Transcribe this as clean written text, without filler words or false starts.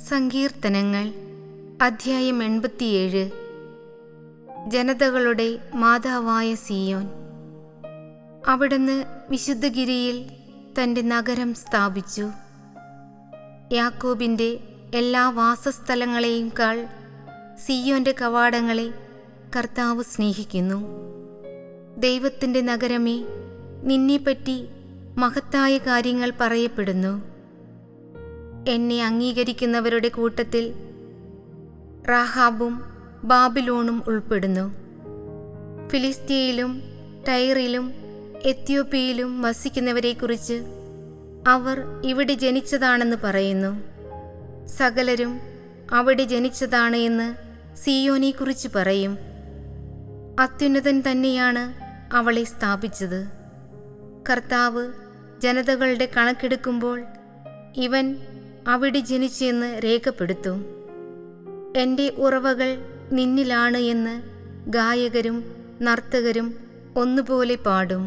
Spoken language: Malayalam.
സങ്കീർത്തനങ്ങൾ അധ്യായം 87. ജനതകളുടെ മാതാവായ സിയോൻ. അവിടുന്ന് വിശുദ്ധഗിരിയിൽ തൻ്റെ നഗരം സ്ഥാപിച്ചു. യാക്കോബിൻ്റെ എല്ലാ വാസസ്ഥലങ്ങളെയുംക്കാൾ സിയോൻ്റെ കവാടങ്ങളെ കർത്താവ് സ്നേഹിക്കുന്നു. ദൈവത്തിൻ്റെ നഗരമേ, നിന്നെപ്പറ്റി മഹത്തായ കാര്യങ്ങൾ പറയപ്പെടുന്നു. എന്നെ അംഗീകരിക്കുന്നവരുടെ കൂട്ടത്തിൽ റാഹാബും ബാബിലോണും ഉൾപ്പെടുന്നു. ഫിലിസ്ത്യയിലും ടൈറിലും എത്യോപ്യയിലും വസിക്കുന്നവരെക്കുറിച്ച് അവർ ഇവിടെ ജനിച്ചതാണെന്ന് പറയുന്നു. സകലരും അവിടെ ജനിച്ചതാണ് എന്ന് സിയോനെക്കുറിച്ച് പറയും. അത്യുന്നതൻ തന്നെയാണ് അവളെ സ്ഥാപിച്ചത്. കർത്താവ് ജനതകളുടെ കണക്കെടുക്കുമ്പോൾ ഇവൻ അവിടെ ജനിച്ചെന്ന് രേഖപ്പെടുത്തും. എൻ്റെ ഉറവകൾ നിന്നിലാണ് എന്ന് ഗായകരും നർത്തകരും ഒന്നുപോലെ പാടും.